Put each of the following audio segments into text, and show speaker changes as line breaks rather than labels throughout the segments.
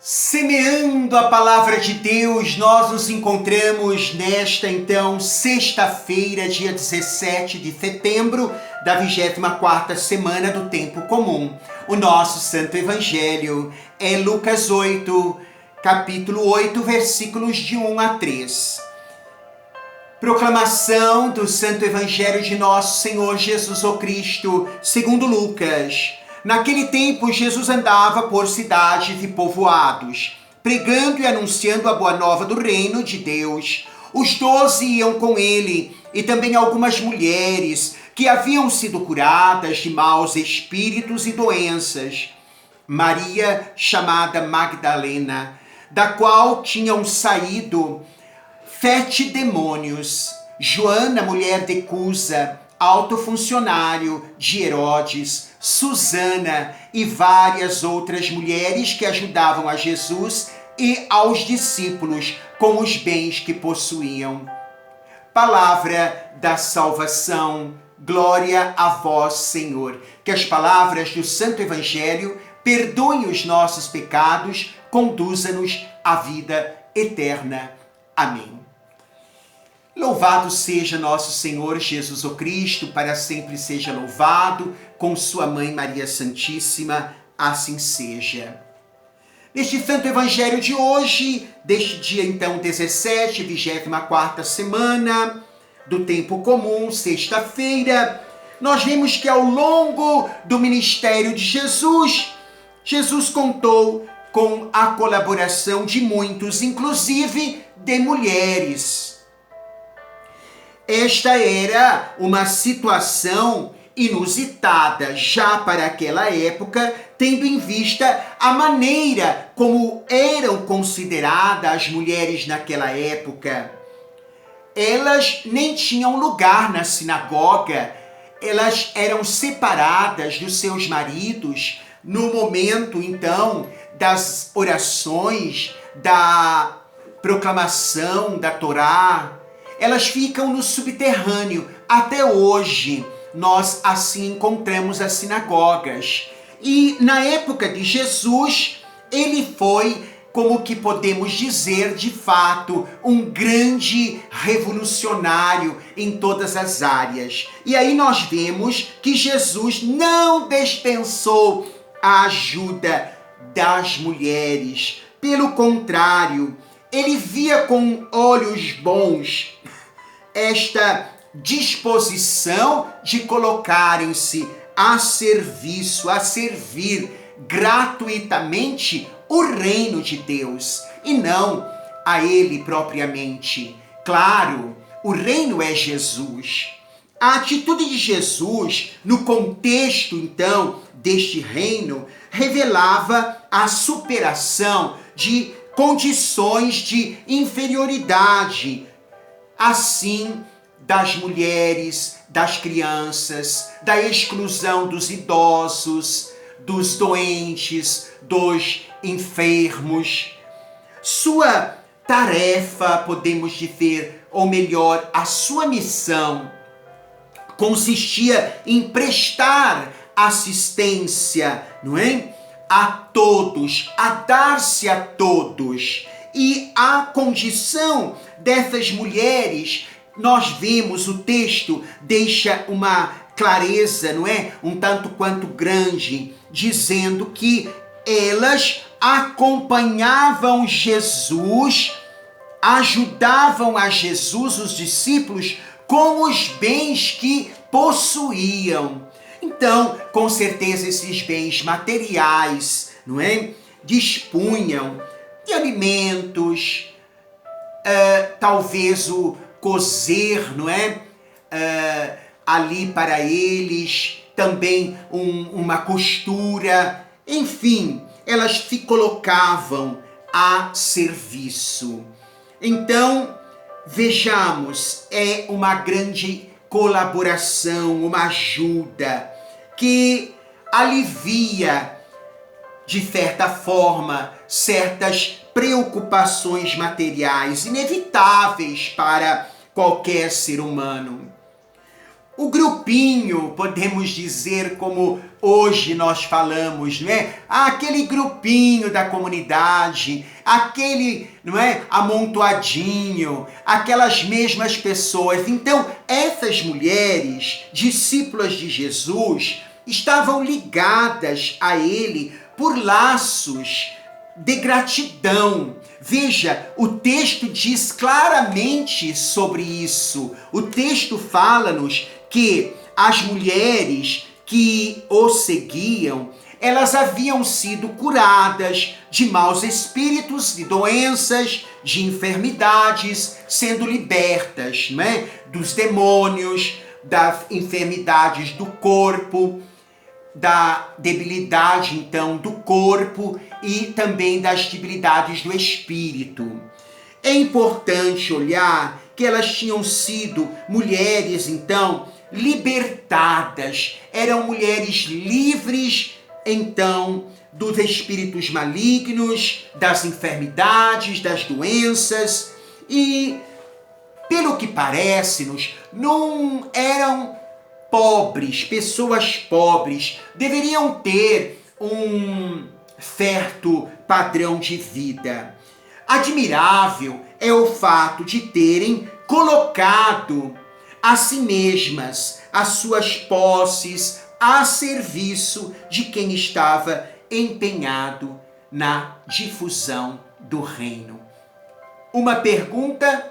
Semeando a palavra de Deus, nós nos encontramos nesta, então, sexta-feira, dia 17 de setembro, da 24ª semana do Tempo Comum. O nosso Santo Evangelho é Lucas 8, capítulo 8, versículos de 1 a 3. Proclamação do Santo Evangelho de nosso Senhor Jesus o Cristo, segundo Lucas. Naquele tempo, Jesus andava por cidades e povoados, pregando e anunciando a boa nova do reino de Deus. Os 12 iam com ele, e também algumas mulheres que haviam sido curadas de maus espíritos e doenças. Maria, chamada Magdalena, da qual tinham saído 7 demônios. Joana, mulher de Cusa, alto funcionário de Herodes, Susana e várias outras mulheres que ajudavam a Jesus e aos discípulos com os bens que possuíam. Palavra da salvação, glória a vós, Senhor. Que as palavras do Santo Evangelho perdoem os nossos pecados, conduza-nos à vida eterna. Amém. Louvado seja nosso Senhor Jesus o Cristo, para sempre seja louvado, com sua mãe Maria Santíssima, assim seja. Neste Santo Evangelho de hoje, deste dia então 17, 24ª semana do Tempo Comum, sexta-feira, nós vemos que ao longo do ministério de Jesus, Jesus contou com a colaboração de muitos, inclusive de mulheres. Esta era uma situação inusitada já para aquela época, tendo em vista a maneira como eram consideradas as mulheres naquela época. Elas nem tinham lugar na sinagoga, elas eram separadas dos seus maridos no momento, então, das orações, da proclamação da Torá. Elas ficam no subterrâneo. Até hoje, nós assim encontramos as sinagogas. E na época de Jesus, ele foi, como que podemos dizer, de fato, um grande revolucionário em todas as áreas. E aí nós vemos que Jesus não dispensou a ajuda das mulheres. Pelo contrário, ele via com olhos bons esta disposição de colocarem-se a serviço, a servir gratuitamente o reino de Deus e não a ele propriamente. Claro, o reino é Jesus. A atitude de Jesus, no contexto então deste reino, revelava a superação de condições de inferioridade, assim das mulheres, das crianças, da exclusão dos idosos, dos doentes, dos enfermos. Sua tarefa, podemos dizer, ou melhor, a sua missão, consistia em prestar assistência, não é? A todos, a dar-se a todos. E a condição dessas mulheres, nós vemos, o texto deixa uma clareza, não é? Um tanto quanto grande, dizendo que elas acompanhavam Jesus, ajudavam a Jesus, os discípulos, com os bens que possuíam. Então, com certeza, esses bens materiais, não é? Dispunham de alimentos, talvez o cozer, não é? Ali para eles, também uma costura, enfim, elas se colocavam a serviço. Então, vejamos, é uma grande colaboração, uma ajuda que alivia, de certa forma, certas preocupações materiais inevitáveis para qualquer ser humano. o grupinho, podemos dizer como hoje nós falamos, não é? Aquele grupinho da comunidade, aquele, não é? Amontoadinho, aquelas mesmas pessoas. Então, essas mulheres, discípulas de Jesus, estavam ligadas a ele por laços de gratidão. Veja, o texto diz claramente sobre isso. O texto fala-nos que as mulheres que o seguiam, elas haviam sido curadas de maus espíritos, de doenças, de enfermidades, sendo libertas, né, dos demônios, das enfermidades do corpo, da debilidade, então, do corpo e também das debilidades do espírito. É importante olhar que elas tinham sido mulheres, então, libertadas. Eram mulheres livres, então, dos espíritos malignos, das enfermidades, das doenças. E, pelo que parece-nos, não eram pobres, pessoas pobres, deveriam ter um certo padrão de vida. Admirável é o fato de terem colocado a si mesmas, as suas posses, a serviço de quem estava empenhado na difusão do reino. Uma pergunta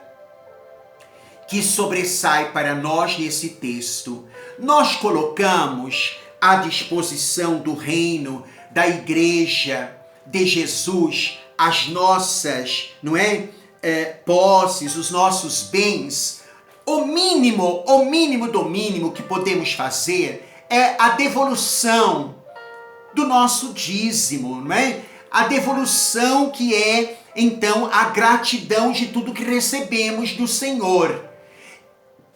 que sobressai para nós nesse texto: nós colocamos à disposição do reino, da igreja de Jesus, as nossas, não é, posses, os nossos bens? O mínimo do mínimo que podemos fazer é a devolução do nosso dízimo, não é? A devolução que é, então, a gratidão de tudo que recebemos do Senhor.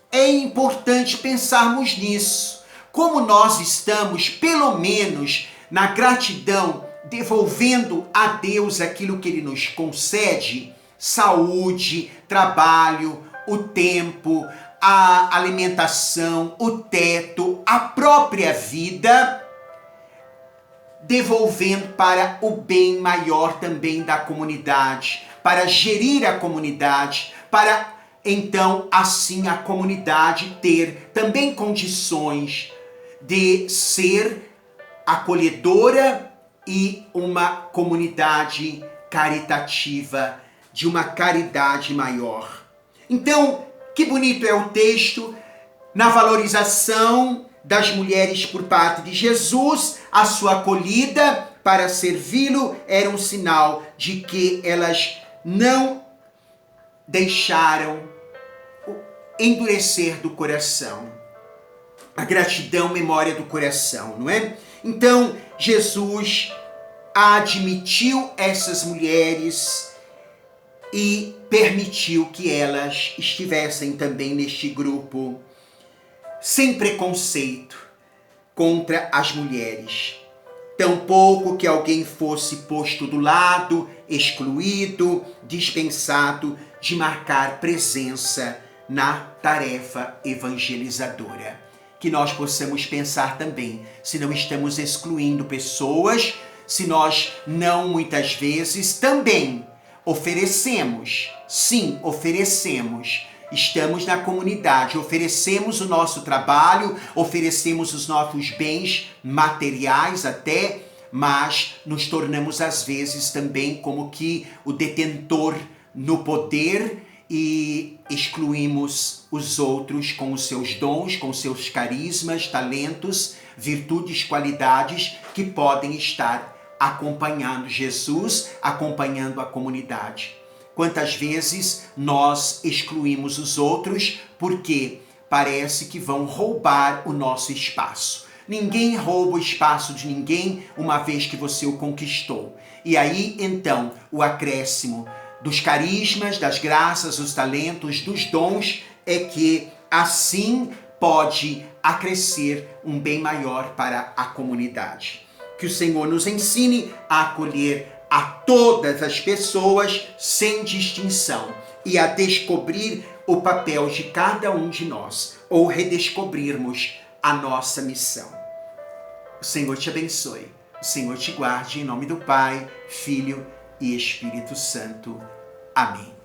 É importante pensarmos nisso. Como nós estamos, pelo menos, na gratidão, devolvendo a Deus aquilo que Ele nos concede: saúde, trabalho, o tempo, a alimentação, o teto, a própria vida, devolvendo para o bem maior também da comunidade, para gerir a comunidade, para então assim a comunidade ter também condições de ser acolhedora e uma comunidade caritativa, de uma caridade maior. Então, que bonito é o texto na valorização das mulheres por parte de Jesus. A sua acolhida para servi-lo era um sinal de que elas não deixaram endurecer do coração. A gratidão, memória do coração, não é? Então, Jesus admitiu essas mulheres e permitiu que elas estivessem também neste grupo, sem preconceito contra as mulheres. Tampouco que alguém fosse posto do lado, excluído, dispensado de marcar presença na tarefa evangelizadora. Que nós possamos pensar também, se não estamos excluindo pessoas, se nós não, muitas vezes, também oferecemos, sim, oferecemos. Estamos na comunidade, oferecemos o nosso trabalho, oferecemos os nossos bens materiais até, mas nos tornamos às vezes também como que o detentor no poder e excluímos os outros com os seus dons, com os seus carismas, talentos, virtudes, qualidades que podem estar acompanhando Jesus, acompanhando a comunidade. Quantas vezes nós excluímos os outros porque parece que vão roubar o nosso espaço. Ninguém rouba o espaço de ninguém uma vez que você o conquistou. E aí, então, o acréscimo dos carismas, das graças, dos talentos, dos dons é que assim pode acrescer um bem maior para a comunidade. Que o Senhor nos ensine a acolher a todas as pessoas sem distinção e a descobrir o papel de cada um de nós ou redescobrirmos a nossa missão. O Senhor te abençoe, o Senhor te guarde, em nome do Pai, Filho e Espírito Santo. Amém.